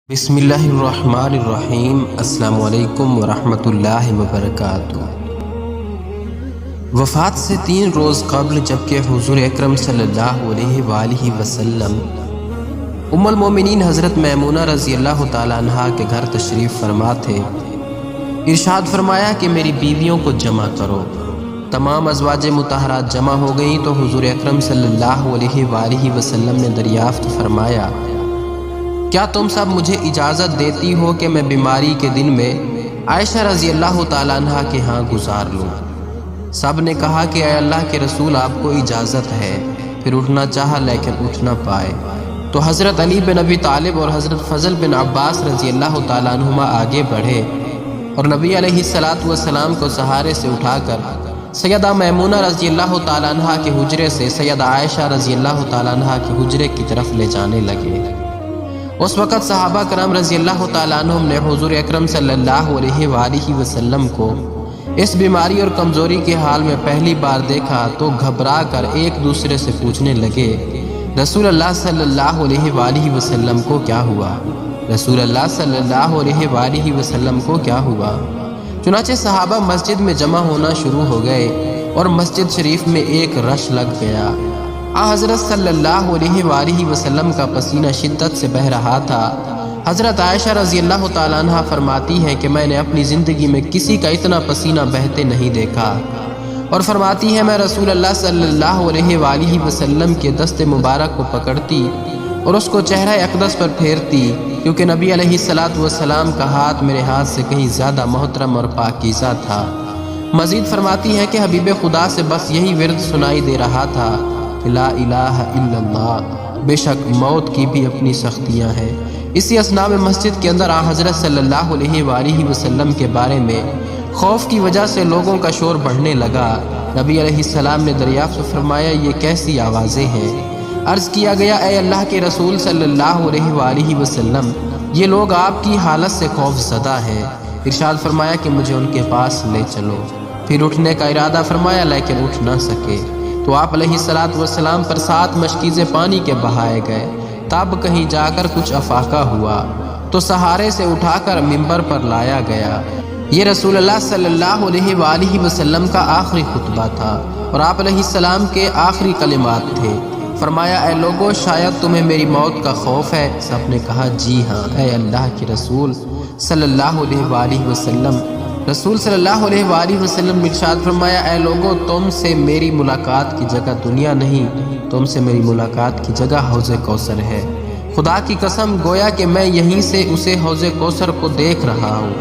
بسم اللہ الرحمن الرحیم۔ السلام علیکم ورحمۃ اللہ وبرکاتہ۔ وفات سے 3 روز قبل جبکہ حضور اکرم صلی اللہ علیہ وآلہ وسلم ام المومنین حضرت میمونہ رضی اللہ تعالیٰ عنہا کے گھر تشریف فرما تھے، ارشاد فرمایا کہ میری بیویوں کو جمع کرو۔ تمام ازواج مطہرات جمع ہو گئیں تو حضور اکرم صلی اللہ علیہ وآلہ وسلم نے دریافت فرمایا، کیا تم سب مجھے اجازت دیتی ہو کہ میں بیماری کے دن میں عائشہ رضی اللہ تعالیٰ عنہ کے ہاں گزار لوں؟ سب نے کہا کہ اے اللہ کے رسول، آپ کو اجازت ہے۔ پھر اٹھنا چاہا لیکن اٹھ نہ پائے تو حضرت علی بن ابی طالب اور حضرت فضل بن عباس رضی اللہ تعالیٰ عنہما آگے بڑھے اور نبی علیہ السلام کو سہارے سے اٹھا کر سیدہ میمونہ رضی اللہ تعالیٰ عنہ کے حجرے سے سیدہ عائشہ رضی اللہ تعالیٰ عنہ کے حجرے کی طرف لے جانے لگے۔ اس وقت صحابہ کرام رضی اللہ تعالیٰ عنہم نے حضور اکرم صلی اللہ علیہ وآلہ وسلم کو اس بیماری اور کمزوری کے حال میں پہلی بار دیکھا تو گھبرا کر ایک دوسرے سے پوچھنے لگے، رسول اللہ صلی اللہ علیہ وآلہ وسلم کو کیا ہوا؟ رسول اللہ صلی اللہ علیہ وآلہ وسلم کو کیا ہوا؟ چنانچہ صحابہ مسجد میں جمع ہونا شروع ہو گئے اور مسجد شریف میں ایک رش لگ گیا۔ حضرت صلی اللہ علیہ وآلہ وسلم کا پسینہ شدت سے بہہ رہا تھا۔ حضرت عائشہ رضی اللہ تعالیٰ عنہ فرماتی ہیں کہ میں نے اپنی زندگی میں کسی کا اتنا پسینہ بہتے نہیں دیکھا، اور فرماتی ہیں میں رسول اللہ صلی اللہ علیہ وآلہ وسلم کے دست مبارک کو پکڑتی اور اس کو چہرہ اقدس پر پھیرتی، کیونکہ نبی علیہ السلام کا ہاتھ میرے ہاتھ سے کہیں زیادہ محترم اور پاکیزہ تھا۔ مزید فرماتی ہے کہ حبیب خدا سے بس یہی ورد سنائی دے رہا تھا، لا الہ الا اللہ، بے شک موت کی بھی اپنی سختیاں ہیں۔ اسی اثناء میں مسجد کے اندر حضرت صلی اللہ علیہ وآلہ وسلم کے بارے میں خوف کی وجہ سے لوگوں کا شور بڑھنے لگا۔ نبی علیہ السلام نے دریافت فرمایا، یہ کیسی آوازیں ہیں؟ عرض کیا گیا، اے اللہ کے رسول صلی اللہ علیہ وآلہ وسلم، یہ لوگ آپ کی حالت سے خوف زدہ ہیں۔ ارشاد فرمایا کہ مجھے ان کے پاس لے چلو۔ پھر اٹھنے کا ارادہ فرمایا لیکن اٹھ نہ سکے تو آپ علیہ السلام پر 7 مشکیزیں پانی کے بہائے گئے۔ تب کہیں جا کر کچھ افاقہ ہوا تو سہارے سے اٹھا کر منبر پر لایا گیا۔ یہ رسول اللہ صلی اللہ علیہ وآلہ وسلم کا آخری خطبہ تھا اور آپ علیہ السلام کے آخری کلمات تھے۔ فرمایا، اے لوگو، شاید تمہیں میری موت کا خوف ہے؟ سب نے کہا جی ہاں اے اللہ کے رسول صلی اللہ علیہ وآلہ وسلم۔ رسول صلی اللہ علیہ وآلہ وسلم نے ارشاد فرمایا، اے لوگو، تم سے میری ملاقات کی جگہ دنیا نہیں، تم سے میری ملاقات کی جگہ حوض کوثر ہے۔ خدا کی قسم، گویا کہ میں یہیں سے اسے حوض کوثر کو دیکھ رہا ہوں۔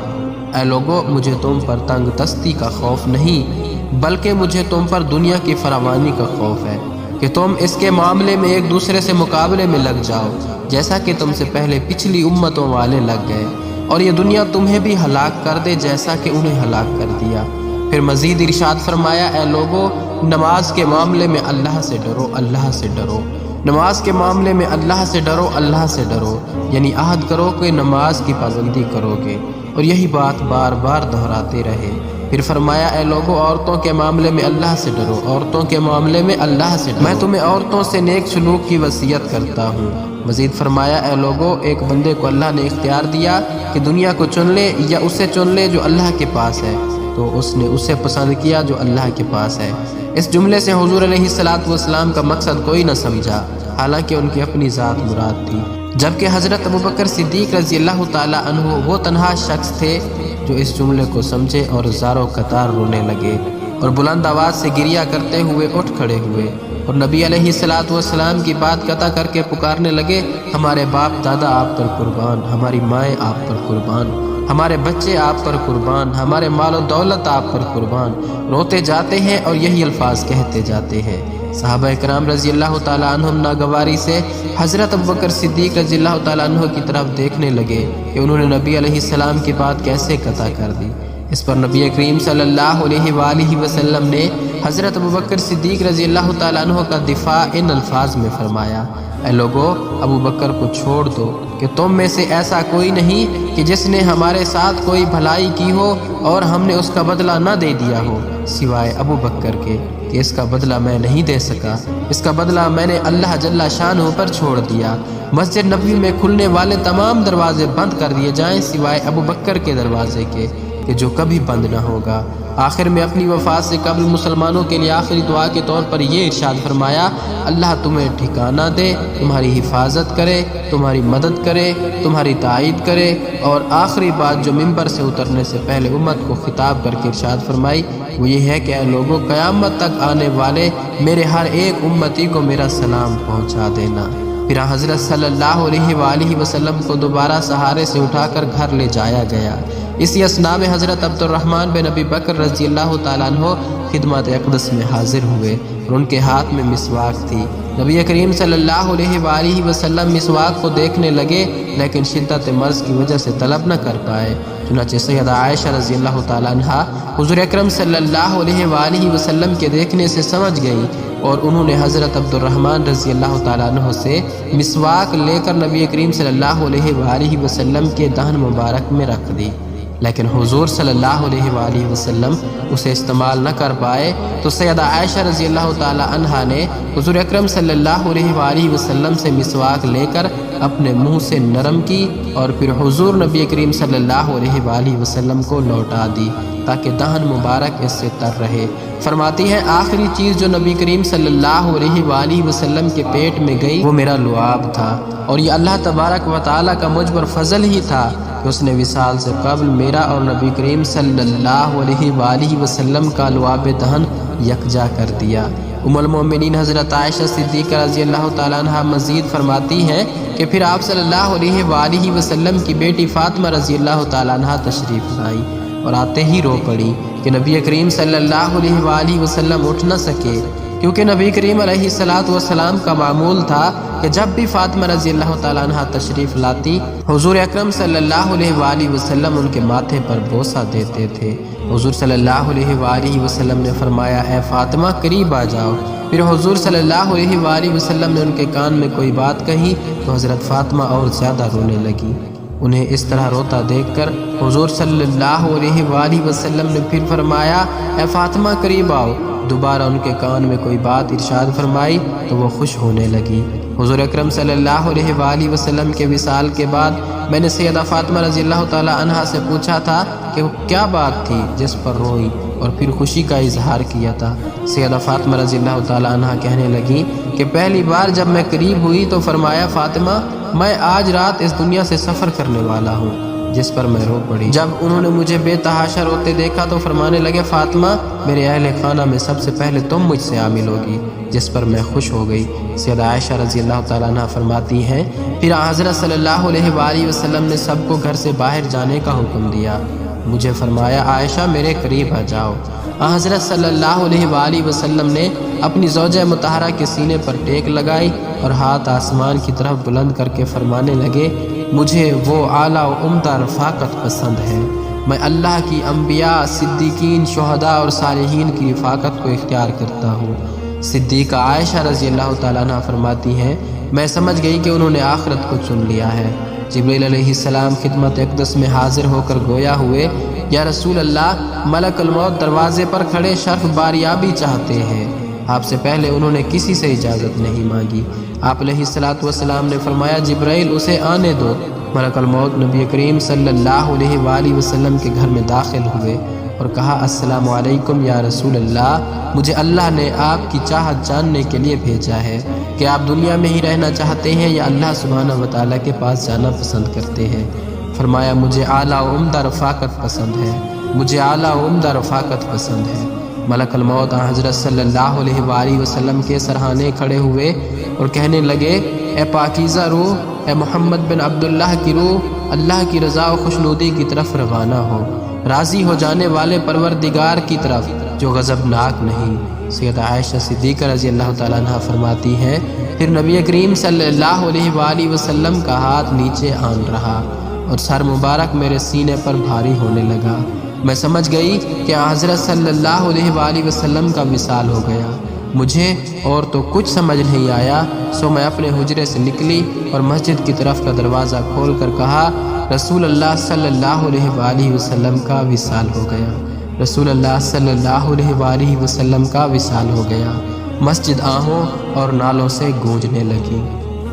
اے لوگو، مجھے تم پر تنگ دستی کا خوف نہیں، بلکہ مجھے تم پر دنیا کی فراوانی کا خوف ہے کہ تم اس کے معاملے میں ایک دوسرے سے مقابلے میں لگ جاؤ، جیسا کہ تم سے پہلے پچھلی امتوں والے لگ گئے، اور یہ دنیا تمہیں بھی ہلاک کر دے جیسا کہ انہیں ہلاک کر دیا۔ پھر مزید ارشاد فرمایا، اے لوگو، نماز کے معاملے میں اللہ سے ڈرو، اللہ سے ڈرو۔ نماز کے معاملے میں اللہ سے ڈرو، اللہ سے ڈرو، یعنی عہد کرو کہ نماز کی پابندی کرو گے، اور یہی بات بار بار دہراتے رہے۔ پھر فرمایا، اے لوگو، عورتوں کے معاملے میں اللہ سے ڈرو، عورتوں کے معاملے میں اللہ سے ڈرو، میں تمہیں عورتوں سے نیک سلوک کی وصیت کرتا ہوں۔ مزید فرمایا، اے لوگو، ایک بندے کو اللہ نے اختیار دیا کہ دنیا کو چن لے یا اسے چن لے جو اللہ کے پاس ہے، تو اس نے اسے پسند کیا جو اللہ کے پاس ہے۔ اس جملے سے حضور علیہ السلام کا مقصد کوئی نہ سمجھا، حالانکہ ان کی اپنی ذات مراد تھی، جبکہ حضرت ابوبکر صدیق رضی اللہ تعالیٰ عنہ وہ تنہا شخص تھے جو اس جملے کو سمجھے اور زاروں قطار رونے لگے اور بلند آواز سے گریہ کرتے ہوئے اٹھ کھڑے ہوئے اور نبی علیہ السلام کی بات قطع کر کے پکارنے لگے، ہمارے باپ دادا آپ پر قربان، ہماری مائیں آپ پر قربان، ہمارے بچے آپ پر قربان، ہمارے مال و دولت آپ پر قربان۔ روتے جاتے ہیں اور یہی الفاظ کہتے جاتے ہیں۔ صحابہ کرام رضی اللہ تعالیٰ عنہم ناگواری سے حضرت ابوبکر صدیق رضی اللہ تعالیٰ عنہ کی طرف دیکھنے لگے کہ انہوں نے نبی علیہ السلام کی بات کیسے قطع کر دی۔ اس پر نبی کریم صلی اللہ علیہ وآلہ وسلم نے حضرت ابوبکر صدیق رضی اللہ تعالیٰ عنہ کا دفاع ان الفاظ میں فرمایا، اے لوگو، ابوبکر کو چھوڑ دو کہ تم میں سے ایسا کوئی نہیں کہ جس نے ہمارے ساتھ کوئی بھلائی کی ہو اور ہم نے اس کا بدلہ نہ دے دیا ہو، سوائے ابوبکر کے کہ اس کا بدلہ میں نہیں دے سکا، اس کا بدلہ میں نے اللہ جل شانہ پر چھوڑ دیا۔ مسجد نبوی میں کھلنے والے تمام دروازے بند کر دیے جائیں سوائے ابو بکر کے دروازے کے کہ جو کبھی بند نہ ہوگا۔ آخر میں اپنی وفات سے قبل مسلمانوں کے لیے آخری دعا کے طور پر یہ ارشاد فرمایا، اللہ تمہیں ٹھکانہ دے، تمہاری حفاظت کرے، تمہاری مدد کرے، تمہاری تائید کرے۔ اور آخری بات جو ممبر سے اترنے سے پہلے امت کو خطاب کر کے ارشاد فرمائی وہ یہ ہے کہ اے لوگوں، قیامت تک آنے والے میرے ہر ایک امتی کو میرا سلام پہنچا دینا۔ پھر حضرت صلی اللہ علیہ وآلہ وسلم کو دوبارہ سہارے سے اٹھا کر گھر لے جایا گیا۔ اسی اثناء میں حضرت عبد الرحمن بن ابی بکر رضی اللہ تعالیٰ عنہ خدمت اقدس میں حاضر ہوئے اور ان کے ہاتھ میں مسواک تھی۔ نبی کریم صلی اللہ علیہ وآلہ وسلم مسواک کو دیکھنے لگے لیکن شدت مرض کی وجہ سے طلب نہ کر پائے۔ چنانچہ سیدہ عائشہ رضی اللہ تعالیٰ عنہ حضور اکرم صلی اللہ علیہ وآلہ وسلم کے دیکھنے سے سمجھ گئی اور انہوں نے حضرت عبد الرحمن رضی اللہ تعالیٰ عنہ سے مسواک لے کر نبی کریم صلی اللہ علیہ وآلہ وسلم کے دہن مبارک میں رکھ دی، لیکن حضور صلی اللہ علیہ وآلہ وسلم اسے استعمال نہ کر پائے تو سیدہ عائشہ رضی اللہ تعالی عنہا نے حضور اکرم صلی اللہ علیہ وآلہ وسلم سے مسواک لے کر اپنے منہ سے نرم کی اور پھر حضور نبی کریم صلی اللہ علیہ وآلہ وسلم کو لوٹا دی تاکہ دہن مبارک اس سے تر رہے۔ فرماتی ہیں آخری چیز جو نبی کریم صلی اللہ علیہ وآلہ وسلم کے پیٹ میں گئی وہ میرا لعاب تھا، اور یہ اللہ تبارک و تعالیٰ کا مجھ پر فضل ہی تھا کہ اس نے وصال سے قبل میرا اور نبی کریم صلی اللہ علیہ وآلہ وسلم کا لعاب دہن یکجا کر دیا۔ ام المومنین حضرت عائشہ صدیقہ رضی اللہ تعالیٰ عنہ مزید فرماتی ہیں کہ پھر آپ صلی اللہ علیہ وآلہ وسلم کی بیٹی فاطمہ رضی اللہ تعالیٰ عنہ تشریف لائی اور آتے ہی رو پڑی کہ نبی کریم صلی اللہ علیہ وآلہ وسلم اٹھ نہ سکے، کیونکہ نبی کریم علیہ السلام کا معمول تھا کہ جب بھی فاطمہ رضی اللہ تعالیٰ عنہ تشریف لاتی حضور اکرم صلی اللہ علیہ وآلہ وسلم ان کے ماتھے پر بوسہ دیتے تھے۔ حضور صلی اللہ علیہ وآلہ وسلم نے فرمایا اے فاطمہ قریب آ جاؤ۔ پھر حضور صلی اللہ علیہ وآلہ وسلم نے ان کے کان میں کوئی بات کہی تو حضرت فاطمہ اور زیادہ رونے لگی۔ انہیں اس طرح روتا دیکھ کر حضور صلی اللہ علیہ وآلہ وسلم نے پھر فرمایا اے فاطمہ قریب آؤ۔ دوبارہ ان کے کان میں کوئی بات ارشاد فرمائی تو وہ خوش ہونے لگی۔ حضور اکرم صلی اللہ علیہ وآلہ وسلم کے وصال کے بعد میں نے سیدہ فاطمہ رضی اللہ تعالی عنہا سے پوچھا تھا کہ وہ کیا بات تھی جس پر روئی اور پھر خوشی کا اظہار کیا تھا۔ سیدہ فاطمہ رضی اللہ تعالی عنہا کہنے لگیں کہ پہلی بار جب میں قریب ہوئی تو فرمایا فاطمہ میں آج رات اس دنیا سے سفر کرنے والا ہوں، جس پر میں رو پڑی۔ جب انہوں نے مجھے بے تحاشا روتے دیکھا تو فرمانے لگے فاطمہ میرے اہل خانہ میں سب سے پہلے تم مجھ سے عامل ہوگی، جس پر میں خوش ہو گئی۔ سیدہ عائشہ رضی اللہ تعالیٰ عنہ فرماتی ہیں پھر حضرت صلی اللہ علیہ وآلہ وسلم نے سب کو گھر سے باہر جانے کا حکم دیا۔ مجھے فرمایا عائشہ میرے قریب آ جاؤ۔ حضرت صلی اللہ علیہ وآلہ وسلم نے اپنی زوجہ مطہرہ کے سینے پر ٹیک لگائی اور ہاتھ آسمان کی طرف بلند کر کے فرمانے لگے مجھے وہ اعلیٰ و عمدہ رفاقت پسند ہے، میں اللہ کی انبیاء، صدیقین، شہداء اور صالحین کی رفاقت کو اختیار کرتا ہوں۔ صدیقہ عائشہ رضی اللہ تعالیٰ عنہ فرماتی ہیں میں سمجھ گئی کہ انہوں نے آخرت کو چن لیا ہے۔ جبریل علیہ السلام خدمت اقدس میں حاضر ہو کر گویا ہوئے یا رسول اللہ ملک الموت دروازے پر کھڑے شرف باریابی چاہتے ہیں۔ آپ سے پہلے انہوں نے کسی سے اجازت نہیں مانگی۔ آپ علیہ السلام نے فرمایا جبرائیل اسے آنے دو۔ ملک الموت نبی کریم صلی اللہ علیہ وآلہ وسلم کے گھر میں داخل ہوئے اور کہا السلام علیکم یا رسول اللہ، مجھے اللہ نے آپ کی چاہت جاننے کے لیے بھیجا ہے کہ آپ دنیا میں ہی رہنا چاہتے ہیں یا اللہ سبحانہ و تعالیٰ کے پاس جانا پسند کرتے ہیں۔ فرمایا مجھے اعلیٰ و عمدہ رفاقت پسند ہے، مجھے اعلیٰ و عمدہ رفاقت پسند ہے۔ ملک الموت حضرت صلی اللہ علیہ وآلہ وسلم کے سرہانے کھڑے ہوئے اور کہنے لگے اے پاکیزہ روح، اے محمد بن عبداللہ کی روح، اللہ کی رضا و خوشنودی کی طرف روانہ ہو، راضی ہو جانے والے پروردگار کی طرف جو غضبناک نہیں۔ سیدہ عائشہ صدیقہ رضی اللہ تعالیٰ عنہ فرماتی ہیں پھر نبی کریم صلی اللہ علیہ وآلہ وسلم کا ہاتھ نیچے آن رہا اور سر مبارک میرے سینے پر بھاری ہونے لگا۔ میں سمجھ گئی کہ حضرت صلی اللہ علیہ وآلہ وسلم کا وصال ہو گیا۔ مجھے اور تو کچھ سمجھ نہیں آیا، سو میں اپنے حجرے سے نکلی اور مسجد کی طرف کا دروازہ کھول کر کہا رسول اللہ صلی اللہ علیہ وآلہ وسلم کا وصال ہو گیا، رسول اللہ صلی اللہ علیہ وآلہ وسلم کا وصال ہو گیا۔ مسجد آہوں اور نالوں سے گونجنے لگی۔